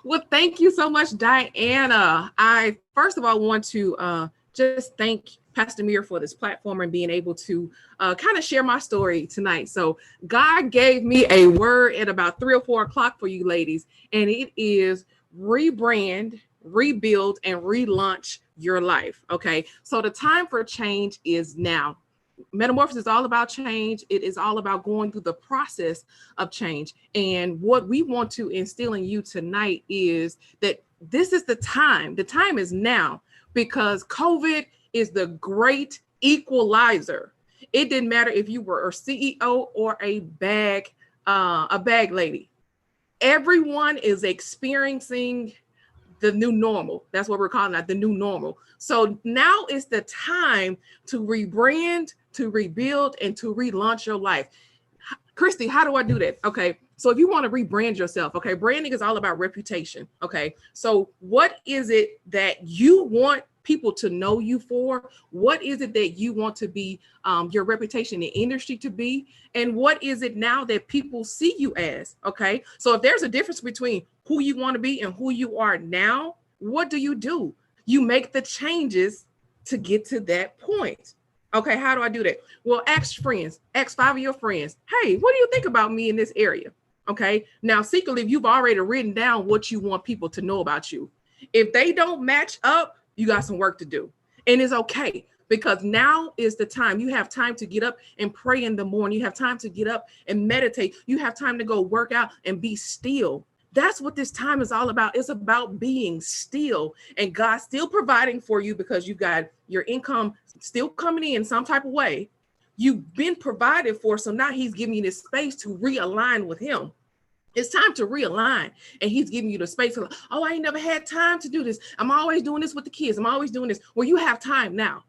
Well, thank you so much, Diana. I first of all want to just thank Pastor Muir for this platform and being able to kind of share my story tonight. So God gave me a word at about 3 or 4 o'clock for you ladies, and it is rebrand, rebuild, and relaunch your life. Okay. So the time for change is now. Metamorphosis is all about change. It is all about going through the process of change. And what we want to instill in you tonight is that this is the time. The time is now because COVID is the great equalizer. It didn't matter if you were a CEO or a bag lady. Everyone is experiencing the new normal. That's what we're calling that, the new normal. So now is the time to rebrand, to rebuild, and to relaunch your life. Christy, how do I do that? Okay. So if you want to rebrand yourself, okay, branding is all about reputation. Okay. So what is it that you want people to know you for? What is it that you want to be your reputation in the industry to be? And what is it now that people see you as? Okay. So if there's a difference between who you want to be and who you are now, what do? You make the changes to get to that point. Okay, how do I do that? Well, ask friends, ask 5 of your friends, hey, what do you think about me in this area? Okay, now secretly, you've already written down what you want people to know about you. If they don't match up, you got some work to do. And it's okay because now is the time. You have time to get up and pray in the morning. You have time to get up and meditate. You have time to go work out and be still. That's what this time is all about. It's about being still and God still providing for you because you got your income still coming in some type of way. You've been provided for. So now he's giving you this space to realign with him. It's time to realign. And he's giving you the space to, oh, I ain't never had time to do this. I'm always doing this with the kids. I'm always doing this. Well, you have time now.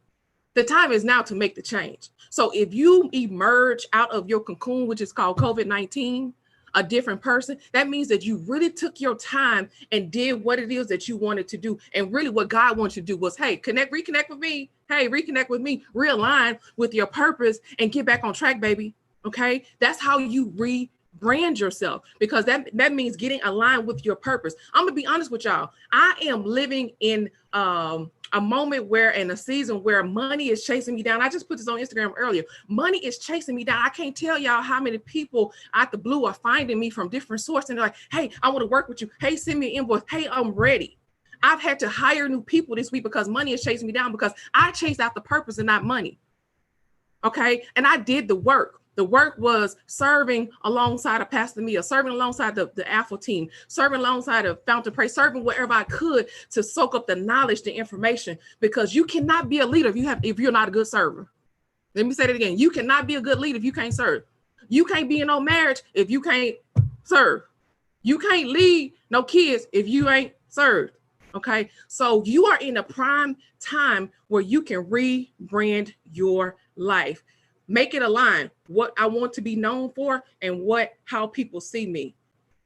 The time is now to make the change. So if you emerge out of your cocoon, which is called COVID-19, a different person, that means that you really took your time and did what it is that you wanted to do. And really what God wants you to do was, hey, reconnect with me. Hey, reconnect with me, realign with your purpose and get back on track, baby. Okay. That's how you rebrand yourself because that means getting aligned with your purpose. I'm going to be honest with y'all. I am living in a moment where in a season where money is chasing me down. I just put this on Instagram earlier. Money is chasing me down. I can't tell y'all how many people out the blue are finding me from different sources. And they're like, hey, I want to work with you. Hey, send me an invoice. Hey, I'm ready. I've had to hire new people this week because money is chasing me down because I chased after purpose and not money. Okay. And I did the work. The work was serving alongside of Pastor Mia, serving alongside the Alpha team, serving alongside of Fountain Praise, serving wherever I could to soak up the knowledge, the information, because you cannot be a leader if you're not a good server. Let me say that again. You cannot be a good leader if you can't serve. You can't be in no marriage if you can't serve. You can't lead no kids if you ain't served. Okay. So you are in a prime time where you can rebrand your life. Make it align what I want to be known for and how people see me.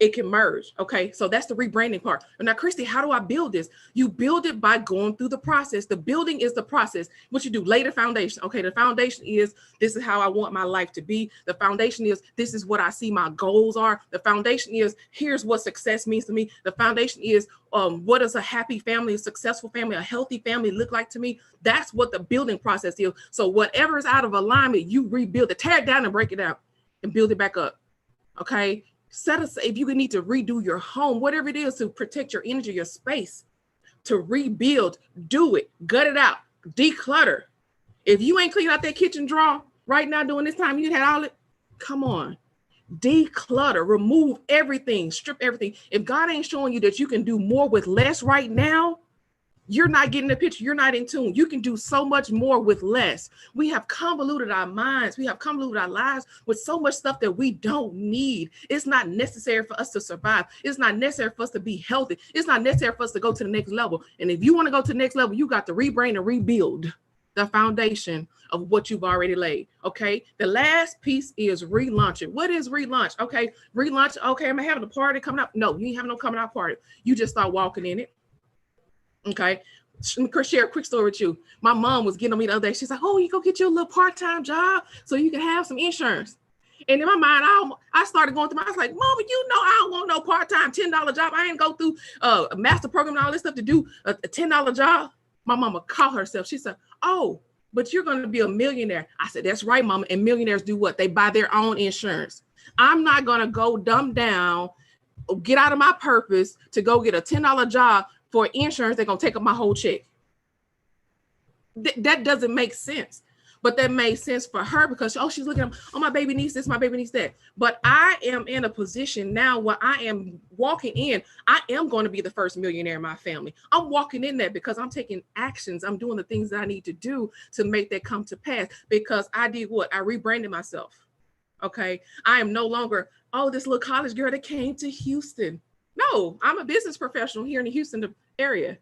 It can merge. Okay. So that's the rebranding part. And now, Christy, how do I build this? You build it by going through the process. The building is the process. What you do, lay the foundation. Okay. The foundation is, this is how I want my life to be. The foundation is, this is what I see my goals are. The foundation is, here's what success means to me. The foundation is, what does a happy family, a successful family, a healthy family look like to me? That's what the building process is. So whatever is out of alignment, you rebuild it, tear it down and break it out and build it back up. Okay. If you need to redo your home, whatever it is to protect your energy, your space, to rebuild, do it, gut it out, declutter. If you ain't cleaning out that kitchen drawer right now during this time, you had all it, come on, declutter, remove everything, strip everything. If God ain't showing you that you can do more with less right now, you're not getting the picture. You're not in tune. You can do so much more with less. We have convoluted our minds. We have convoluted our lives with so much stuff that we don't need. It's not necessary for us to survive. It's not necessary for us to be healthy. It's not necessary for us to go to the next level. And if you want to go to the next level, you got to rebrand and rebuild the foundation of what you've already laid. Okay. The last piece is relaunching. What is relaunch? Okay. Relaunch. Okay. Am I having a party coming up? No, you ain't having no coming out party. You just start walking in it. Okay. Share a quick story with you. My mom was getting on me the other day. She's like, oh, you go get your little part-time job so you can have some insurance. And in my mind, I started going through I was like, Mama, you know, I don't want no part-time $10 job. I ain't go through a master program and all this stuff to do a $10 job. My mama caught herself. She said, oh, but you're going to be a millionaire. I said, that's right, Mama. And millionaires do what? They buy their own insurance. I'm not going to go dumb down, get out of my purpose to go get a $10 job for insurance. They're going to take up my whole check. That doesn't make sense. But that made sense for her because, she's looking at, my baby needs this, my baby needs that. But I am in a position now where I am walking in. I am going to be the first millionaire in my family. I'm walking in that because I'm taking actions. I'm doing the things that I need to do to make that come to pass because I did what? I rebranded myself. Okay. I am no longer, this little college girl that came to Houston. No, I'm a business professional here in the Houston area.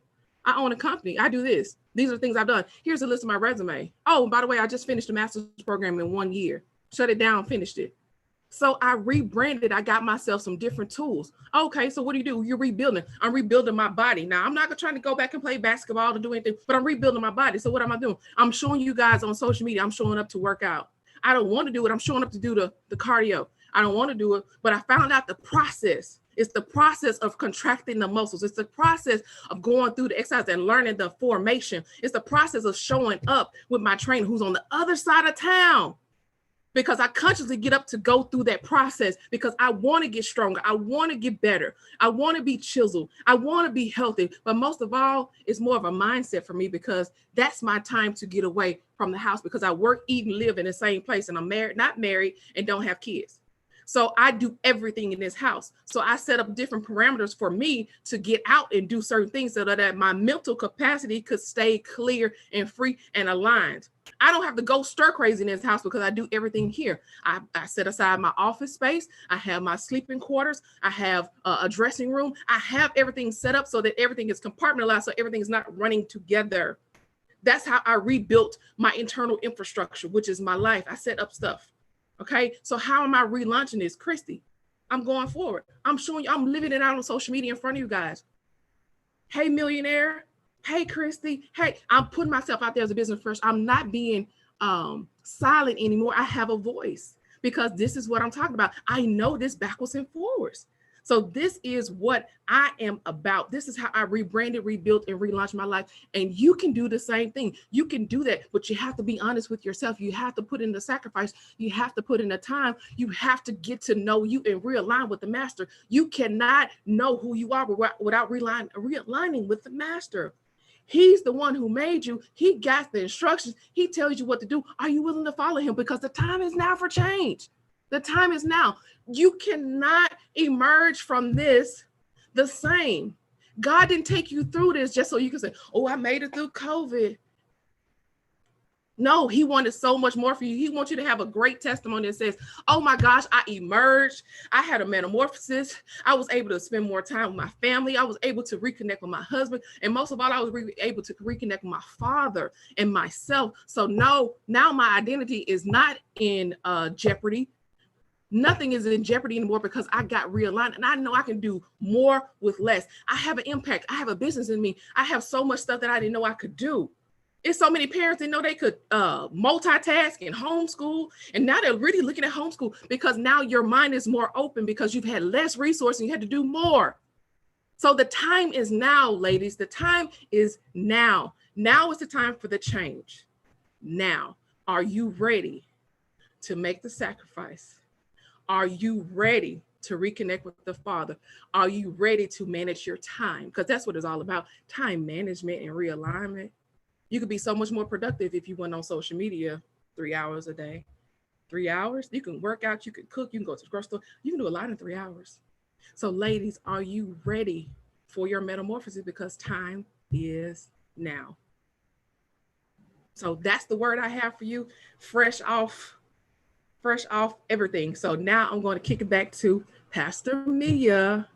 I own a company. I do this. These are the things I've done. Here's a list of my resume. Oh, and by the way, I just finished a master's program in 1 year. Shut it down, finished it. So I rebranded. I got myself some different tools. Okay, so what do? You're rebuilding. I'm rebuilding my body. Now, I'm not trying to go back and play basketball to do anything, but I'm rebuilding my body. So what am I doing? I'm showing you guys on social media. I'm showing up to work out. I don't want to do it. I'm showing up to do the cardio. I don't want to do it, but I found out the process. It's the process of contracting the muscles. It's the process of going through the exercise and learning the formation. It's the process of showing up with my trainer who's on the other side of town because I consciously get up to go through that process because I want to get stronger. I want to get better. I want to be chiseled. I want to be healthy. But most of all, it's more of a mindset for me because that's my time to get away from the house because I work, eat, and live in the same place. And I'm not married, and don't have kids. So I do everything in this house. So I set up different parameters for me to get out and do certain things so that my mental capacity could stay clear and free and aligned. I don't have to go stir crazy in this house because I do everything here. I set aside my office space. I have my sleeping quarters. I have a dressing room. I have everything set up so that everything is compartmentalized so everything is not running together. That's how I rebuilt my internal infrastructure, which is my life. I set up stuff. Okay, so how am I relaunching this? Christy, I'm going forward. I'm showing you, I'm living it out on social media in front of you guys. Hey, millionaire. Hey, Christy. Hey, I'm putting myself out there as a business first. I'm not being silent anymore. I have a voice because this is what I'm talking about. I know this backwards and forwards. So this is what I am about. This is how I rebranded, rebuilt, and relaunched my life. And you can do the same thing. You can do that, but you have to be honest with yourself. You have to put in the sacrifice. You have to put in the time. You have to get to know you and realign with the master. You cannot know who you are without realigning with the master. He's the one who made you. He got the instructions. He tells you what to do. Are you willing to follow him? Because the time is now for change. The time is now. You cannot emerge from this the same. God didn't take you through this just so you can say, oh, I made it through COVID. No, he wanted so much more for you. He wants you to have a great testimony that says, oh my gosh, I emerged. I had a metamorphosis. I was able to spend more time with my family. I was able to reconnect with my husband. And most of all, I was able to reconnect with my father and myself. So no, now my identity is not in jeopardy. Nothing is in jeopardy anymore because I got realigned and I know I can do more with less. I have an impact. I have a business in me. I have so much stuff that I didn't know I could do. It's so many parents that know they could multitask and homeschool. And now they're really looking at homeschool because now your mind is more open because you've had less resources and you had to do more. So the time is now, ladies. The time is now. Now is the time for the change. Now, are you ready to make the sacrifice? Are you ready to reconnect with the Father? Are you ready to manage your time? Because that's what it's all about, time management and realignment. You could be so much more productive if you went on social media 3 hours a day. 3 hours, you can work out, you can cook, you can go to the grocery store. You can do a lot in 3 hours. So ladies, are you ready for your metamorphosis? Because time is now. So that's the word I have for you, fresh off everything. So now I'm going to kick it back to Pastor Mia.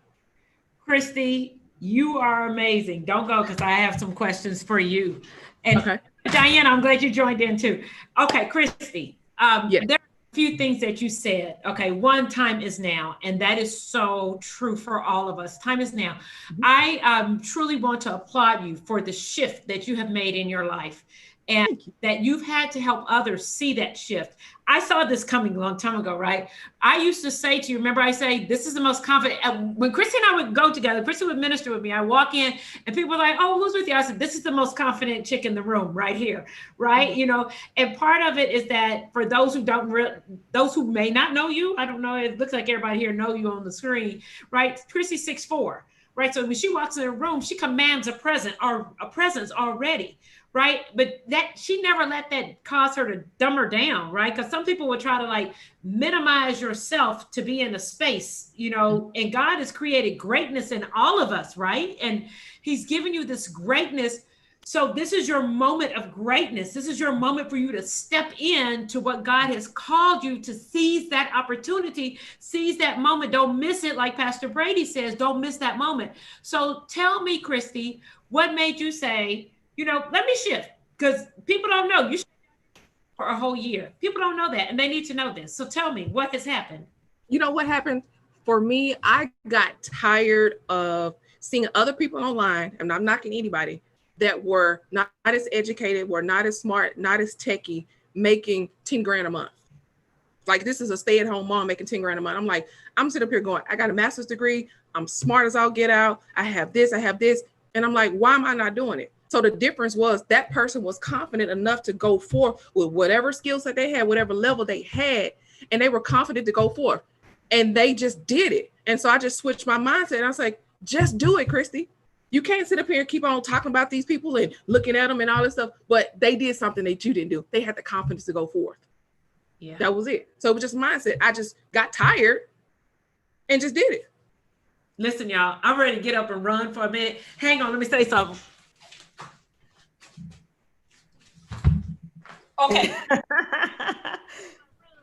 Christy, you are amazing. Don't go because I have some questions for you. And okay. Diana, I'm glad you joined in too. Okay, Christy, yes. There are a few things that you said. Okay, one, time is now. And that is so true for all of us. Time is now. Mm-hmm. I truly want to applaud you for the shift that you have made in your life. and that you've had to help others see that shift. I saw this coming a long time ago, right? I used to say to you, remember I say, this is the most confident, when Christy and I would go together, Christy would minister with me, I walk in and people were like, oh, who's with you? I said, this is the most confident chick in the room right here, right? Mm-hmm. You know, and part of it is that for those who those who may not know you, I don't know, it looks like everybody here know you on the screen, right? Christy's 6'4", right? So when she walks in a room, she commands a presence already. Right. But that she never let that cause her to dumb her down. Right. Because some people would try to like minimize yourself to be in a space, you know, and God has created greatness in all of us. Right. And he's given you this greatness. So this is your moment of greatness. This is your moment for you to step into what God has called you to, seize that opportunity, seize that moment. Don't miss it. Like Pastor Brady says, don't miss that moment. So tell me, Christy, what made you say, you know, let me shift, because people don't know you for a whole year. People don't know that, and they need to know this. So tell me, what has happened? You know what happened for me? I got tired of seeing other people online, and I'm knocking anybody, that were not as educated, were not as smart, not as techie, making 10 grand a month. Like, this is a stay-at-home mom making 10 grand a month. I'm like, I'm sitting up here going, I got a master's degree. I'm smart as I'll get out. I have this. And I'm like, why am I not doing it? So the difference was that person was confident enough to go forth with whatever skills that they had, whatever level they had, and they were confident to go forth, and they just did it. And so I just switched my mindset, and I was like, just do it, Christy. You can't sit up here and keep on talking about these people and looking at them and all this stuff, but they did something that you didn't do. They had the confidence to go forth. Yeah, that was it. So it was just mindset. I just got tired and just did it. Listen, y'all, I'm ready to get up and run for a minute. Hang on, let me say something. Okay.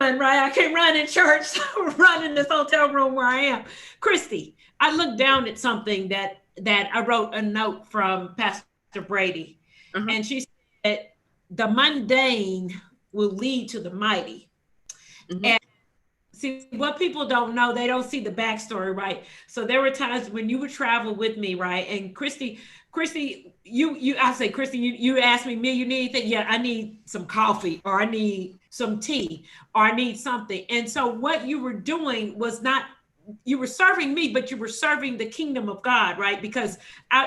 Right, I can't run in church, so run in this hotel room where I am. Christy, I looked down at something that I wrote a note from Pastor Brady, and she said, the mundane will lead to the mighty. And see, what people don't know, they don't see the backstory, right? So there were times when you would travel with me, right? And Christy, I say, Christy, you asked me, you need anything? Yeah, I need some coffee, or I need some tea, or I need something. And so what you were doing was not, you were serving me, but you were serving the kingdom of God, right? Because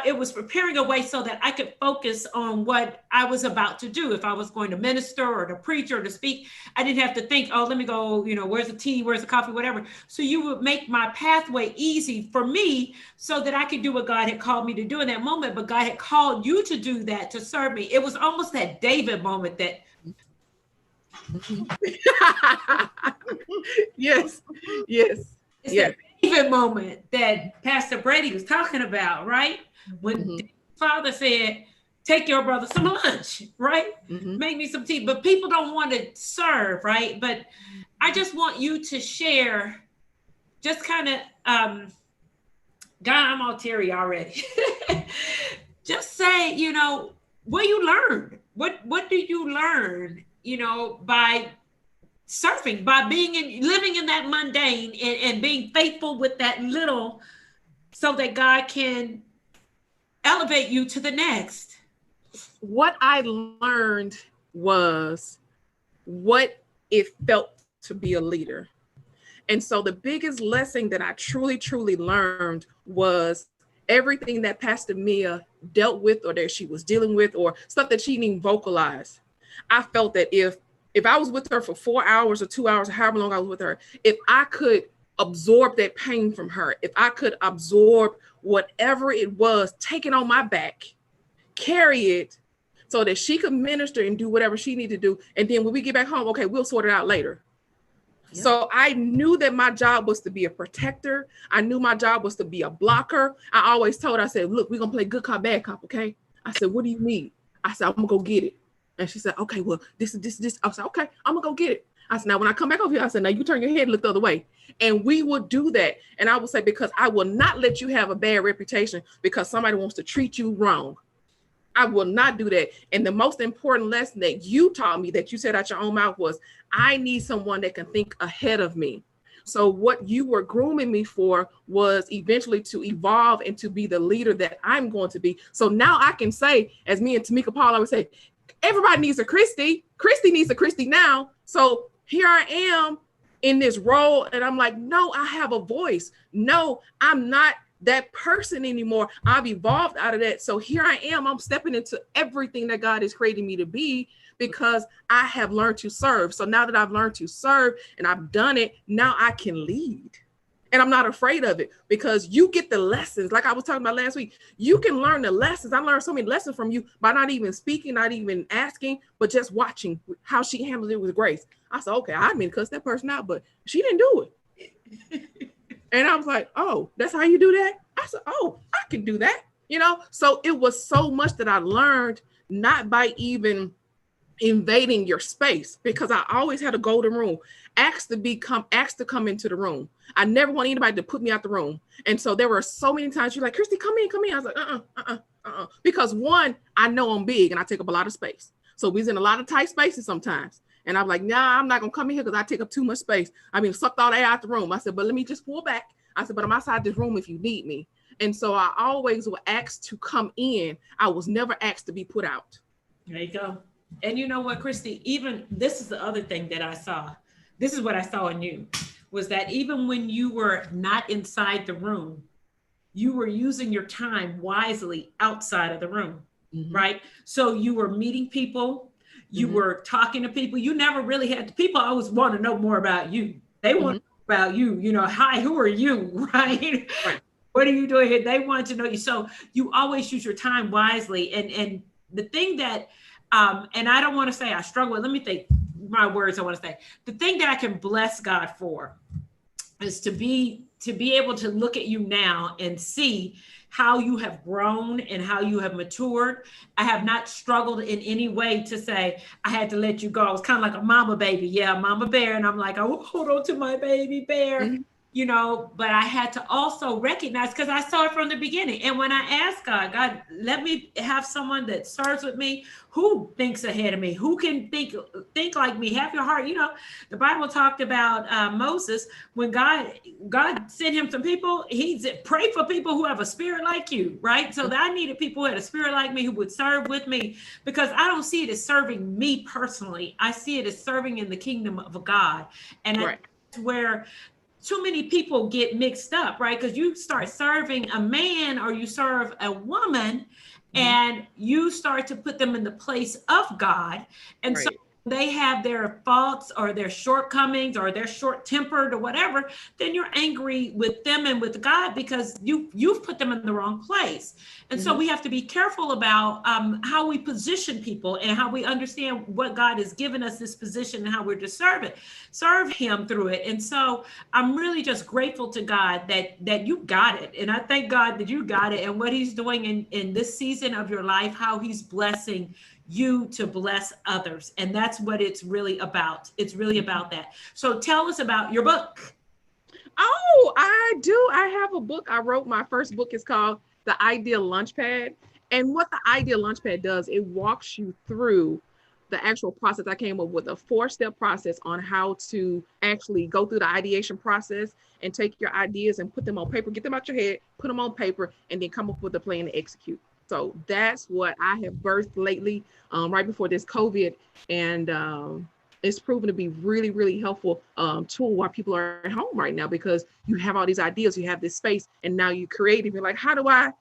it was preparing a way so that I could focus on what I was about to do. If I was going to minister or to preach or to speak, I didn't have to think, oh, let me go, you know, where's the tea, where's the coffee, whatever. So you would make my pathway easy for me so that I could do what God had called me to do in that moment. But God had called you to do that, to serve me. It was almost that David moment that. Yes. It's the David moment that Pastor Brady was talking about, right? When Father said, take your brother some lunch, right? Make me some tea. But people don't want to serve, right? But I just want you to share, just kind of, God, I'm all teary already. Just say, you know, what you learned. What did you learn, you know, by surfing, by living in that mundane and being faithful with that little, so that God can elevate you to the next? What I learned was what it felt to be a leader. And so the biggest lesson that I truly learned was everything that Pastor Mia dealt with, or that she was dealing with, or stuff that she didn't even vocalize. I felt that if I was with her for 4 hours or 2 hours, or however long I was with her, if I could absorb that pain from her, if I could absorb whatever it was taken on my back, carry it so that she could minister and do whatever she needed to do. And then when we get back home, okay, we'll sort it out later. Yep. So I knew that my job was to be a protector. I knew my job was to be a blocker. I always told her, I said, look, we're going to play good cop, bad cop, okay? I said, what do you need? I said, I'm going to go get it. And she said, okay, well, this. I said, okay, I'm going to go get it. I said, now, when I come back over here, I said, now you turn your head and look the other way. And we would do that. And I would say, because I will not let you have a bad reputation because somebody wants to treat you wrong. I will not do that. And the most important lesson that you taught me, that you said out your own mouth, was I need someone that can think ahead of me. So what you were grooming me for was eventually to evolve and to be the leader that I'm going to be. So now I can say, as me and Tamika Paul always say, everybody needs a Christy. Christy needs a Christy now. So here I am in this role. And I'm like, no, I have a voice. No, I'm not that person anymore. I've evolved out of that. So here I am. I'm stepping into everything that God is creating me to be because I have learned to serve. So now that I've learned to serve and I've done it, now I can lead. And I'm not afraid of it because you get the lessons. Like I was talking about last week, you can learn the lessons. I learned so many lessons from you by not even speaking, not even asking, but just watching how she handled it with grace. I said, okay, I didn't mean to cuss that person out, but she didn't do it. And I was like, oh, that's how you do that? I said, oh, I can do that. You know, so it was so much that I learned, not by even invading your space, because I always had a golden rule. Asked to come into the room. I never want anybody to put me out the room. And so there were so many times you're like, Christy, come in. I was like, because one, I know I'm big and I take up a lot of space. So we was in a lot of tight spaces sometimes. And I'm like, nah, I'm not gonna come in here because I take up too much space. I mean, sucked all the air out the room. I said, but let me just pull back. I said, but I'm outside this room if you need me. And so I always was asked to come in. I was never asked to be put out. There you go. And you know what, Christy, even this is the other thing that I saw. This is what I saw in you, was that even when you were not inside the room, you were using your time wisely outside of the room, right? So you were meeting people, you were talking to people. You never really had, people always want to know more about you. They want to know about you, you know, hi, who are you, right? What are you doing here? They want to know you. So you always use your time wisely. And the thing that, and I don't want to say I struggle with, let me think my words I want to say. The thing that I can bless God for is to be able to look at you now and see how you have grown and how you have matured. I have not struggled in any way to say, I had to let you go. I was kind of like a mama baby. Yeah, mama bear. And I'm like, oh, hold on to my baby bear. You know, but I had to also recognize, because I saw it from the beginning. And when I asked God, let me have someone that serves with me, who thinks ahead of me, who can think like me, have your heart. You know, the Bible talked about Moses, when God sent him some people, he said, pray for people who have a spirit like you, right? So that I needed people who had a spirit like me, who would serve with me, because I don't see it as serving me personally. I see it as serving in the kingdom of God. And that's where too many people get mixed up, right? Because you start serving a man or you serve a woman and you start to put them in the place of God. And so they have their faults or their shortcomings or they're short-tempered or whatever, then you're angry with them and with God because you've put them in the wrong place. And so we have to be careful about how we position people and how we understand what God has given us this position and how we're to serve him through it. And so I'm really just grateful to God that you got it. And I thank God that you got it and what he's doing in this season of your life, how he's blessing you to bless others. And that's what it's really about. It's really about that. So tell us about your book. Oh, I do. I have a book I wrote. My first book is called The Ideal Launchpad. And what the Ideal Launchpad does, it walks you through the actual process. I came up with a 4-step process on how to actually go through the ideation process and take your ideas and put them on paper, get them out your head, put them on paper, and then come up with a plan to execute. So that's what I have birthed lately, right before this COVID. And it's proven to be really, really helpful tool while people are at home right now, because you have all these ideas, you have this space, and now you're creative. You're like, how do I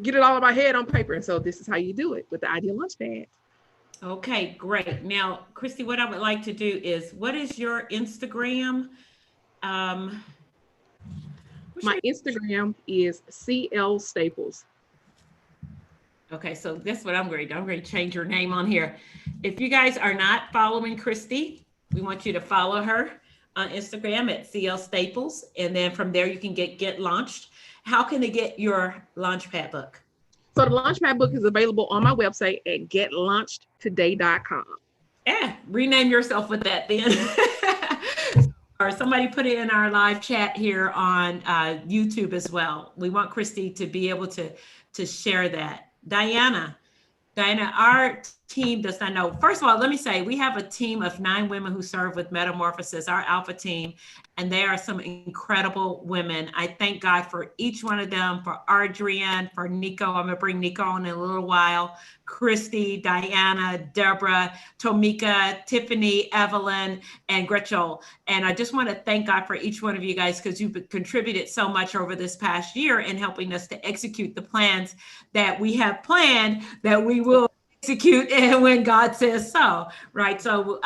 get it all in my head on paper? And so this is how you do it with the Ideal Launchpad. Okay, great. Now, Christy, what I would like to do is, what is your Instagram? My Instagram is CL Staples. Okay, so that's what I'm going to change your name on here. If you guys are not following Christy, we want you to follow her on Instagram at CL Staples. And then from there, you can get launched. How can they get your Launchpad book? So the Launchpad book is available on my website at getlaunchedtoday.com. Yeah, rename yourself with that then. Or somebody put it in our live chat here on YouTube as well. We want Christy to be able to share that. Diana, our team does not know, first of all, let me say we have a team of 9 women who serve with Metamorphosis, our alpha team, and they are some incredible women. I thank God for each one of them, for Adrienne, for Nico. I'm gonna bring Nico on in a little while. Christy, Diana, Deborah, Tomika, Tiffany, Evelyn, and Gretchel. And I just want to thank God for each one of you guys, because you've contributed so much over this past year in helping us to execute the plans that we have planned, that we will execute and when God says so, right? So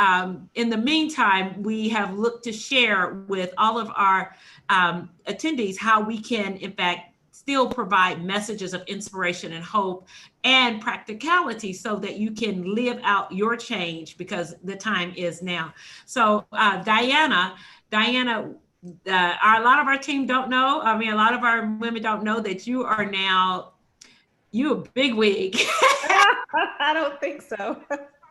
in the meantime, we have looked to share with all of our attendees how we can, in fact, still provide messages of inspiration and hope and practicality so that you can live out your change, because the time is now. So Diana, a lot of our team don't know. I mean, a lot of our women don't know that you are now, you a big wig. I don't think so.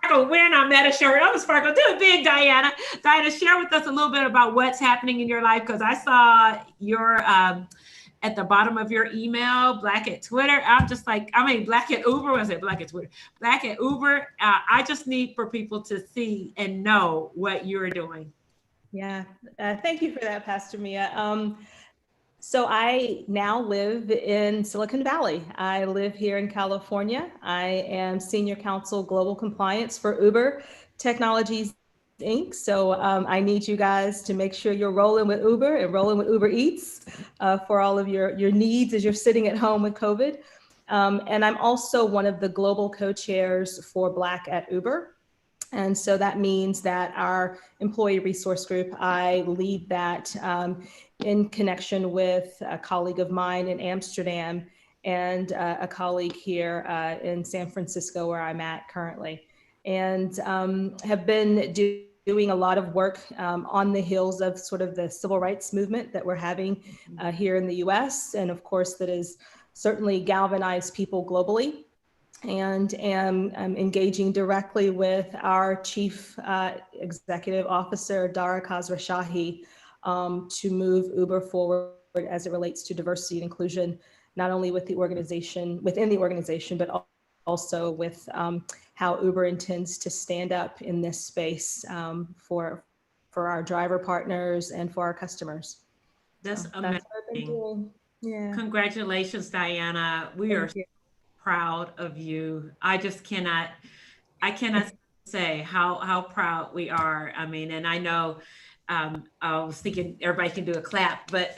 Sparkle, wearing our Meta shirt. I'm a Sparkle. Do it big, Diana. Diana, share with us a little bit about what's happening in your life, because I saw your at the bottom of your email, Black at Twitter. I'm just like, I mean, Black at Uber. Was it Black at Twitter? Black at Uber. I just need for people to see and know what you're doing. Yeah, thank you for that, Pastor Mia. So I now live in Silicon Valley. I live here in California. I am Senior Counsel Global Compliance for Uber Technologies, Inc. So I need you guys to make sure you're rolling with Uber and rolling with Uber Eats for all of your needs as you're sitting at home with COVID. And I'm also one of the global co-chairs for Black at Uber. And so that means that our employee resource group, I lead that in connection with a colleague of mine in Amsterdam and a colleague here in San Francisco, where I'm at currently, and have been doing a lot of work on the heels of sort of the civil rights movement that we're having here in the US. And of course, that has certainly galvanized people globally. And am engaging directly with our Chief Executive Officer, Dara Khosrowshahi, to move Uber forward as it relates to diversity and inclusion, not only with the organization, within the organization, but also with how Uber intends to stand up in this space for our driver partners and for our customers. That's amazing. Yeah. Congratulations, Diana. We are proud of you. I cannot say how proud we are. I mean, and I know I was thinking everybody can do a clap, but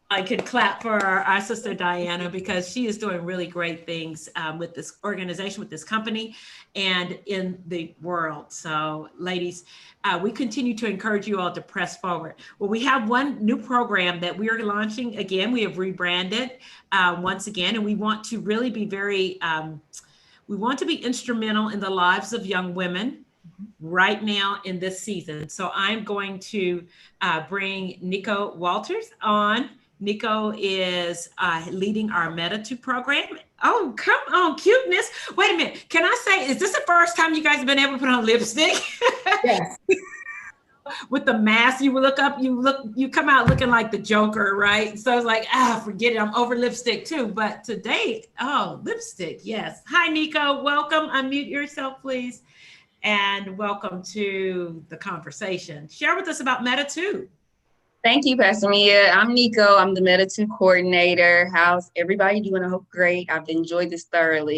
I could clap for our sister Diana, because she is doing really great things with this organization, with this company, and in the world. So ladies, we continue to encourage you all to press forward. Well, we have one new program that we are launching. Again, we have rebranded once again, and we want to really be we want to be instrumental in the lives of young women right now in this season. So I'm going to bring Nico Walters on. Nico is leading our Meta2 program. Oh, come on, cuteness. Wait a minute. Can I say, is this the first time you guys have been able to put on lipstick? Yes. With the mask, you come out looking like the Joker, right? So it's like, forget it. I'm over lipstick too. But today, lipstick, yes. Hi, Nico. Welcome. Unmute yourself, please. And welcome to the conversation. Share with us about Meta2. Thank you, Pastor Mia. I'm Nico. I'm the Meta2 coordinator. How's everybody doing? I hope great. I've enjoyed this thoroughly.